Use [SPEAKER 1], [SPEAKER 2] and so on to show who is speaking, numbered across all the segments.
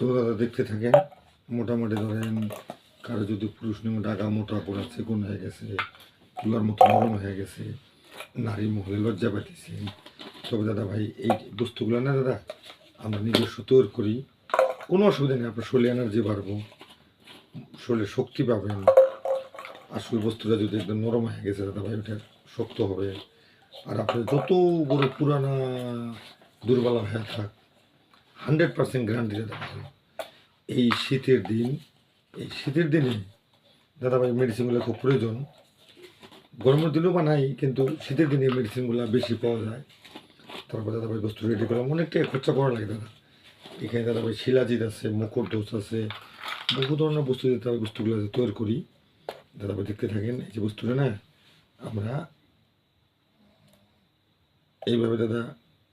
[SPEAKER 1] তো দাদা দেখতে থাকেন। মোটামুটি ধরেন কারো যদি পুরুষ নিয়ে ডাকা মোটা পড়া চিকন হয়ে গেছে, তুলার মতো নরম হয়ে গেছে, নারী মহলে লজ্জা পাইতেছে, তবে দাদা ভাই এই বস্তুগুলো না দাদা আমরা নিজস্ব তৈরি করি, কোনো অসুবিধা নেই। আপনার শরীরে এনার্জি বাড়বো, শরীরে শক্তি পাবেন। আসল বস্তুটা যদি একদম নরম হয়ে গেছে দাদা ভাই ওটা শক্ত হবে। আর আপনার যত বড় পুরানা দুর্বল হয়ে থাক 100% গ্যারান্টি দাদা ভাই। এই শীতের দিনে দাদা ভাই মেডিসিনগুলো খুব প্রয়োজন। গরমের দিনেও বানাই, কিন্তু শীতের দিনে মেডিসিনগুলো বেশি পাওয়া যায়। তারপর দাদা ভাই বস্তু রেডি করলাম, অনেকটাই খরচা করা লাগে দাদা। এখানে দাদা ভাই শিলাজিৎ আছে, মুকুট দোষ আছে, বহু ধরনের বস্তু দিতে হবে, বস্তুগুলো তৈরি করি। দাদা ভাই দেখতে থাকেন। এই যে বস্তুটা না আমরা এইভাবে দাদা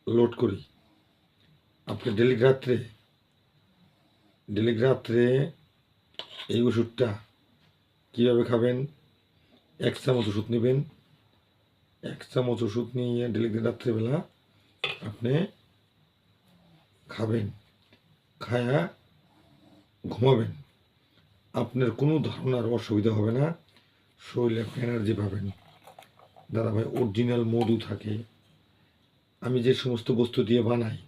[SPEAKER 1] লোড করি। আপনি ডেলি রাত্রে এই ওষুধটা কীভাবে খাবেন? 1 চামচ ওষুধ নেবেন। 1 চামচ ওষুধ নিয়ে ডেলি রাত্রেবেলা আপনি খাবেন, খায়া ঘুমাবেন। আপনার কোনো ধরনের অসুবিধা হবে না, শরীরে এনার্জি পাবেন। দাদা ভাই অরিজিনাল মধু থাকে। আমি যে সমস্ত বস্তু দিয়ে বানাই,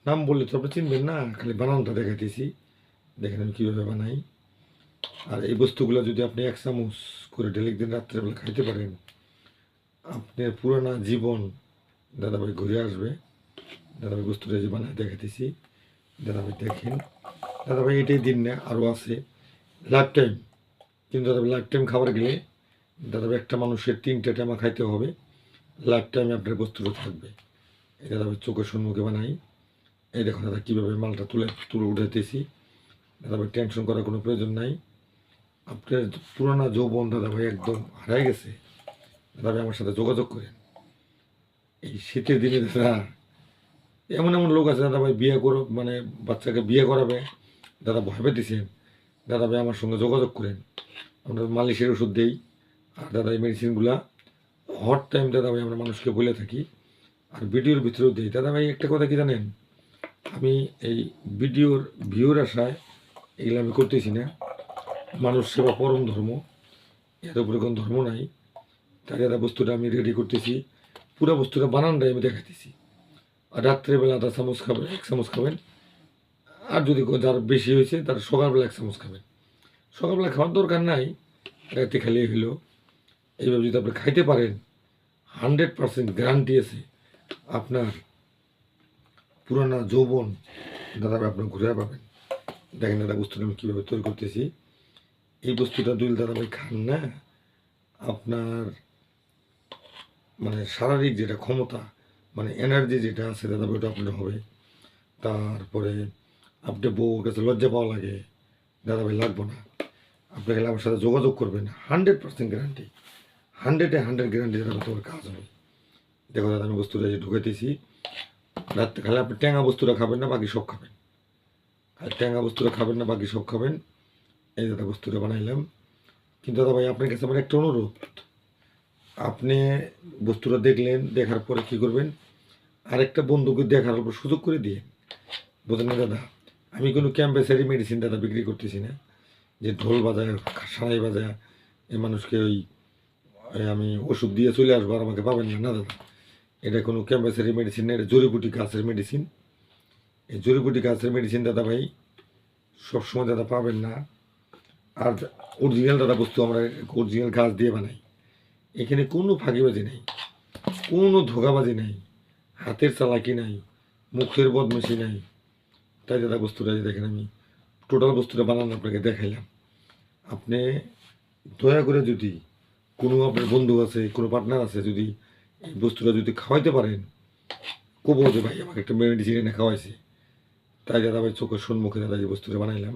[SPEAKER 1] নাম বললে তো আপনি চিনবেন না, খালি বানানটা দেখাইতেছি। দেখেন আমি কীভাবে বানাই। আর এই বস্তুগুলো যদি আপনি 1 চামচ করে ডেলি রাত্রেবেলা খাইতে পারেন, আপনার পুরানা জীবন দাদাভাই ঘুরে আসবে। দাদাভাই বস্তুটা যে বানায় দেখাইতেছি, দাদাভাই দেখেন। দাদাভাই এটাই দিন না, আরও আছে লাইফ টাইম। কিন্তু দাদাভাই লাইফ টাইম খাবার গেলে দাদাভাই একটা মানুষের 3টে টাইমা খাইতে হবে, লাইফ টাইমে আপনার বস্তুটা থাকবে। এই দাদাভাই চোখের সম্মুখে বানাই। এই দেখো দাদা কীভাবে মালটা তুলে উঠাইতেছি। দাদাভাই টেনশন করার কোনো প্রয়োজন নাই। আপনার পুরানা যৌবন দাদাভাই একদম হারাই গেছে, দাদাভাই আমার সাথে যোগাযোগ করেন। এই শীতের দিনে দাদা এমন লোক আছে দাদাভাই বিয়ে করো মানে বাচ্চাকে বিয়ে করাবে, দাদা ভয় পেতেছেন, দাদাভাই আমার সঙ্গে যোগাযোগ করেন। আমরা মালিশের ওষুধ দিই। আর দাদা এই মেডিসিনগুলা হট টাইম দাদাভাই আমরা মানুষকে বলে থাকি, আর ভিডিওর ভিতরেও দিই। দাদাভাই একটা কথা কি জানেন, আমি এই ভিডিওর ভিউর আশায় এগুলো আমি করতেছি না। মানুষ সেবা পরম ধর্ম, এর উপরে কোনো ধর্ম নাই। তাই দাদা বস্তুটা আমি রেডি করতেছি, পুরো বস্তুটা বানানটাই আমি দেখাইতেছি। আর রাত্রেবেলা 1 চামচ খাবেন, 1 চামচ খাবেন। আর যদি যার বেশি হয়েছে তার সকালবেলা 1 চামচ খাবেন। সকালবেলা খাওয়ার দরকার নাই, রাতে খালি হইলেও। এইভাবে যদি আপনি খাইতে পারেন 100% গ্যারান্টি আছে আপনার পুরানা যৌবন দাদাভাই আপনার ঘুরে পাবেন। দেখেন দাদা বস্তুটা আমি কীভাবে তৈরি করতেছি। এই বস্তুটা দুই দাদাভাই খান না, আপনার মানে শারীরিক যেটা ক্ষমতা মানে এনার্জি যেটা আছে দাদাভাই ওটা আপনার হবে। তারপরে আপনি বউর কাছে লজ্জা পাওয়া লাগে, দাদাভাই লাগবো না। আপনি গেলে আমার সাথে যোগাযোগ করবেন, 100% গ্যারান্টি, 100 গ্যারান্টি দাদা তোমার কাজ হবে। দেখো দাদা আমি বস্তুটা যে ঢুকাইতেছি। রাত্রে খালি আপনি ট্যাঙা বস্তুটা খাবেন না, বাকি সব খাবেন। আর ট্যাঙা বস্তুটা খাবেন না, বাকি সব খাবেন। এই দাদা বস্তুটা বানাইলাম। কিন্তু দাদাভাই আপনার কাছে আমার একটা অনুরোধ, আপনি বস্তুটা দেখলেন, দেখার পরে কী করবেন, আরেকটা বন্ধুকে দেখার উপর সুযোগ করে দিয়ে বোঝেন না দাদা। আমি কোনো ক্যাম্পাসেরই মেডিসিন দাদা বিক্রি করতেছি না, যে ঢোল বাজায় সানাই বাজায় এই মানুষকে আমি ওষুধ দিয়ে চলে আসবো আর আমাকে পাবেন না, না দাদা। এটা কোনো ক্যাম্পাসেরই মেডিসিন না, এটা জড়িবুটি গাছের মেডিসিন। এই জড়িবুটি গাছের মেডিসিন দাদা ভাই সবসময় দাদা পাবেন না। আর অরিজিনাল দাদা বস্তু আমরা অরিজিনাল গাছ দিয়ে বানাই। এখানে কোনো ফাঁকিবাজি নেই, কোনো ধোকাবাজি নেই, হাতের চালাকি নাই, মুখের বদমাশি নাই। তাই দাদা বস্তুটা যে দেখেন আমি টোটাল বস্তুটা বানানো আপনাকে দেখাইলাম। আপনি দয়া করে যদি কোনো আপনার বন্ধু আছে, কোনো পার্টনার আছে, যদি এই বস্তুটা যদি খাওয়াইতে পারেন, কবো যে ভাই আমাকে একটা মেডিসিন এনে খাওয়াইছে। তাই দাদা ভাই চোখের সম্মুখে দাদা এই বস্তুটা বানাইলাম।